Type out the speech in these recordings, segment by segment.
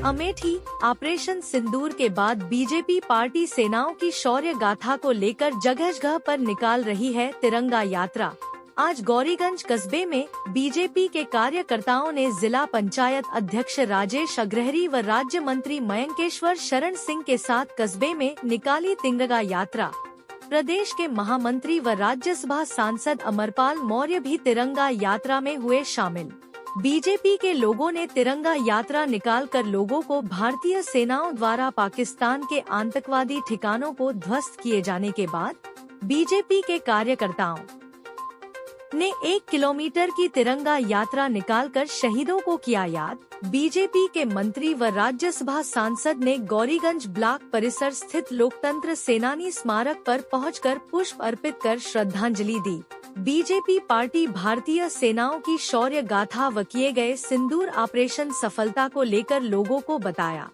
Amethi operation सिंदूर के बाद BJP party सेनाओं की शौर्य गाथा को लेकर जगह जगह पर निकाल रही है तिरंगा यात्रा। आज गौरीगंज कस्बे में बीजेपी के कार्यकर्ताओं ने जिला पंचायत अध्यक्ष राजेश अग्रहरी व राज्य मंत्री मयंकेश्वर शरण सिंह के साथ कस्बे में निकाली तिरंगा यात्रा। प्रदेश के महामंत्री व राज्यसभा सांसद अमरपाल मौर्य भी तिरंगा यात्रा में हुए शामिल। बीजेपी के लोगों ने तिरंगा यात्रा निकालकर लोगों को भारतीय सेनाओं द्वारा पाकिस्तान के आतंकवादी ठिकानों को ध्वस्त किए जाने के बाद बीजेपी के कार्यकर्ताओं ने 1 किलोमीटर की तिरंगा यात्रा निकालकर शहीदों को किया याद। बीजेपी के मंत्री व राज्यसभा सांसद ने गौरीगंज ब्लॉक परिसर स्थित लोकतंत्र सेनानी स्मारक पर पहुंचकर पुष्प अर्पित कर श्रद्धांजलि दी। बीजेपी पार्टी भारतीय सेनाओं की शौर्य गाथा व किए गए सिंदूर ऑपरेशन सफलता को लेकर लोगों को बताया।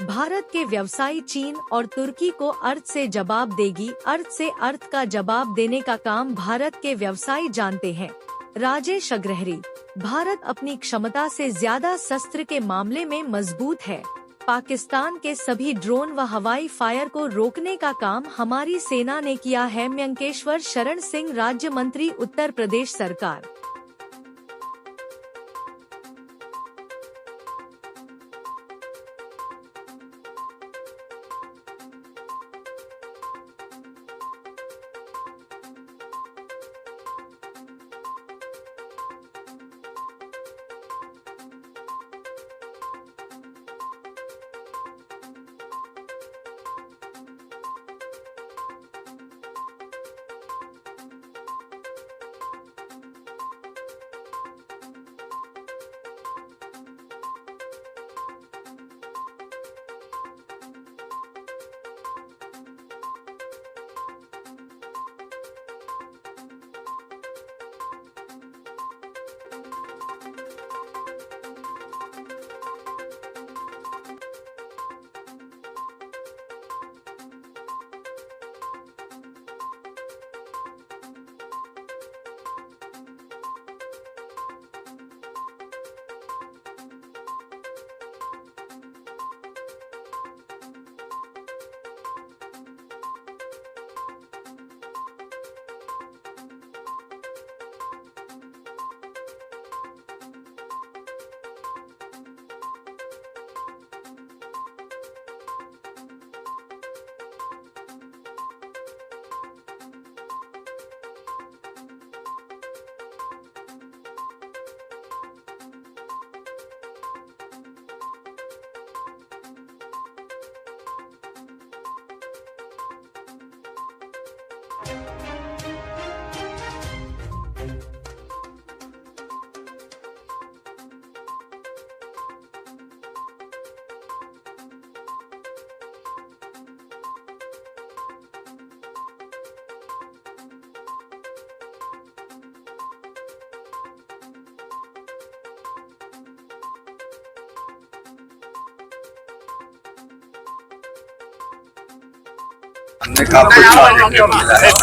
भारत के व्यवसायी चीन और तुर्की को अर्थ से जवाब देगी। अर्थ से अर्थ का जवाब देने का काम भारत के व्यवसायी जानते हैं। राजेश अग्रहरी, भारत अपनी क्षमता से ज्यादा शस्त्र के मामले में मजबूत है। पाकिस्तान के सभी ड्रोन व हवाई फायर को रोकने का काम हमारी सेना ने किया है। मयंकेश्वर शरण सिंह, राज्य मंत्री, उत्तर प्रदेश सरकार।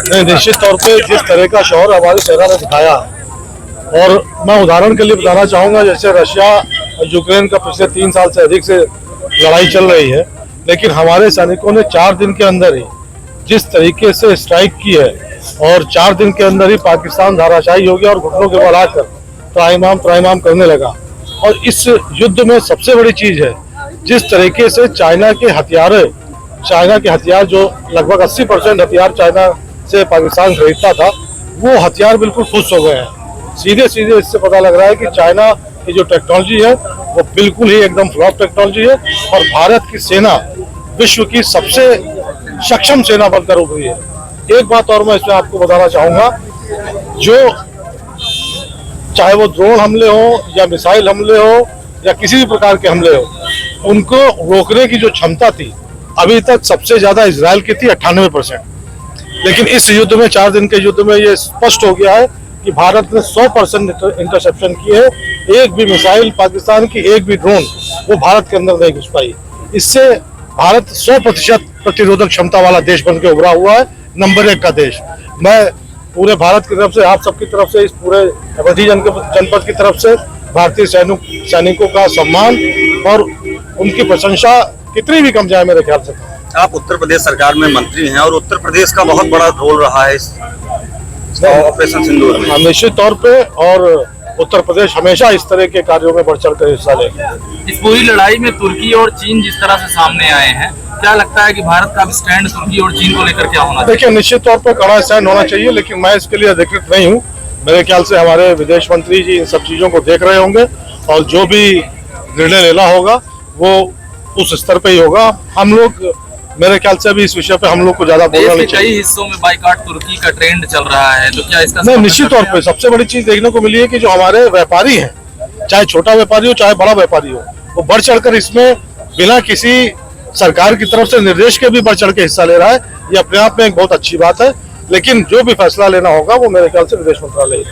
नहीं, निश्चित तौर पे जिस तरह का शौर्य हमारी सेना ने दिखाया, और मैं उदाहरण के लिए बताना चाहूँगा, जैसे रशिया और यूक्रेन का पिछले 3 साल से अधिक से लड़ाई चल रही है, लेकिन हमारे सैनिकों ने 4 दिन के अंदर ही जिस तरीके से स्ट्राइक की है और 4 दिन के अंदर ही पाकिस्तान धाराशायी हो गया और घुटनों के बल आकर त्राहिमाम करने लगा। और इस युद्ध में सबसे बड़ी चीज़ है जिस तरीके से चाइना के हथियार जो लगभग 80% हथियार चाइना से पाकिस्तान खरीदता था, वो हथियार बिल्कुल फुस हो गए हैं। सीधे इससे पता लग रहा है कि चाइना की जो टेक्नोलॉजी है वो बिल्कुल ही एकदम फ्लॉप टेक्नोलॉजी है, और भारत की सेना विश्व की सबसे सक्षम सेना बनकर उभरी है। एक बात और मैं इसमें आपको बताना चाहूँगा, जो चाहे वो ड्रोन हमले हो या मिसाइल हमले हो या किसी भी प्रकार के हमले हो, उनको रोकने की जो क्षमता थी अभी तक सबसे ज्यादा इजराइल की थी 98%। लेकिन इस युद्ध में, 4 दिन के युद्ध में, ये स्पष्ट हो गया है कि भारत ने 100% इंटरसेप्शन की है। एक भी मिसाइल पाकिस्तान की, एक भी ड्रोन वो भारत के अंदर नहीं घुस पाई। इससे भारत 100% प्रतिरोधक क्षमता वाला देश बन के उभरा हुआ है, नंबर 1 का देश। मैं पूरे भारत की तरफ से, आप सबकी तरफ से, इस पूरे अवधी जनपद की तरफ से भारतीय सैनिकों का सम्मान और उनकी प्रशंसा कितनी भी कम जाए मेरे ख्याल से। आप उत्तर प्रदेश सरकार में मंत्री हैं और उत्तर प्रदेश का बहुत बड़ा रोल रहा है इस ऑपरेशन सिंदूर में। निश्चित तौर पे, और उत्तर प्रदेश हमेशा इस तरह के कार्यों में बढ़ चढ़ कर हिस्सा लेगा। इस पूरी लड़ाई में तुर्की और चीन जिस तरह से सामने आए हैं, क्या लगता है कि भारत का स्टैंड तुर्की और चीन को लेकर क्या होना चाहिए? देखिए, निश्चित तौर पर कड़ा स्टैंड होना चाहिए, लेकिन मैं इसके लिए अधिकृत नहीं हूँ। मेरे ख्याल से हमारे विदेश मंत्री जी इन सब चीजों को देख रहे होंगे और जो भी निर्णय लेना होगा वो उस स्तर पे ही होगा। हम लोग, मेरे ख्याल से अभी इस विषय पे हम लोग को ज्यादा बोलना नहीं चाहिए। कई हिस्सों में बाइकाट तुर्की का ट्रेंड चल रहा है, तो क्या इसका नहीं, निश्चित तौर पे सबसे बड़ी चीज देखने को मिली है कि जो हमारे व्यापारी हैं, चाहे छोटा व्यापारी हो चाहे बड़ा व्यापारी हो, वो बढ़ चढ़कर इसमें बिना किसी सरकार की तरफ से निर्देश के भी बढ़ चढ़ के हिस्सा ले रहा है। ये अपने आप में एक बहुत अच्छी बात है, लेकिन जो भी फैसला लेना होगा वो मेरे ख्याल से विदेश मंत्रालय।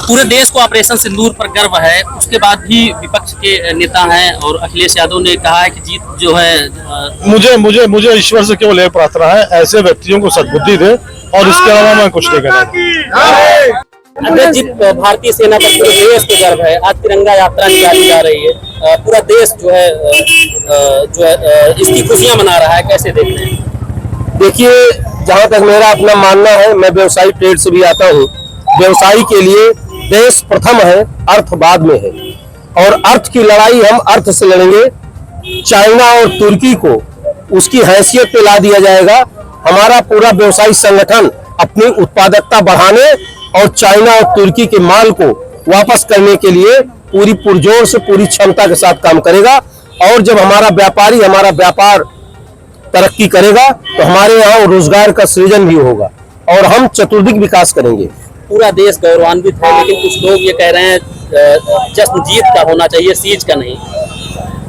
पूरे देश को ऑपरेशन सिंदूर पर गर्व है, उसके बाद भी विपक्ष के नेता हैं और अखिलेश यादव ने कहा है कि जीत जो है मुझे ईश्वर से केवल यह प्रार्थना है, ऐसे व्यक्तियों को सद्बुद्धि दे, और इसके अलावा मैं कुछ नहीं कहना। जीत भारतीय सेना पर पूरे देश को गर्व है। आज तिरंगा यात्रा निकाली जा रही है, पूरा देश जो है इसकी खुशियां मना रहा है, कैसे देख रहे हैं? देखिए, जहाँ तक मेरा अपना मानना है, मैं व्यवसायी ट्रेड से भी आता हूँ। व्यवसायी के लिए देश प्रथम है, अर्थ बाद में है, और अर्थ की लड़ाई हम अर्थ से लड़ेंगे। चाइना और तुर्की को उसकी हैसियत पे ला दिया जाएगा। हमारा पूरा व्यवसायी संगठन अपनी उत्पादकता बढ़ाने और चाइना और तुर्की के माल को वापस करने के लिए पूरी पुरजोर से, पूरी क्षमता के साथ काम करेगा। और जब हमारा व्यापार तरक्की करेगा तो हमारे यहाँ रोजगार का सृजन भी होगा और हम चतुर्दिक विकास करेंगे। पूरा देश गौरवान्वित है, लेकिन कुछ लोग ये कह रहे हैं जश्न जीत का होना चाहिए, सीज का नहीं।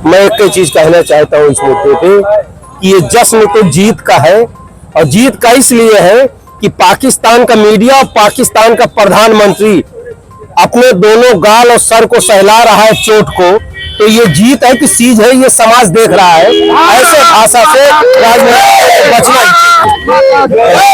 मैं एक ही चीज कहना चाहता हूँ इस मुद्दे पे कि ये जश्न तो जीत का है, और जीत का इसलिए है कि पाकिस्तान का मीडिया और पाकिस्तान का प्रधानमंत्री अपने दोनों गाल और सर को सहला रहा है चोट को, तो ये जीत है कि सीज है, ये समाज देख रहा है। ऐसे भाषा से राजनीति बचना ही चाहिए।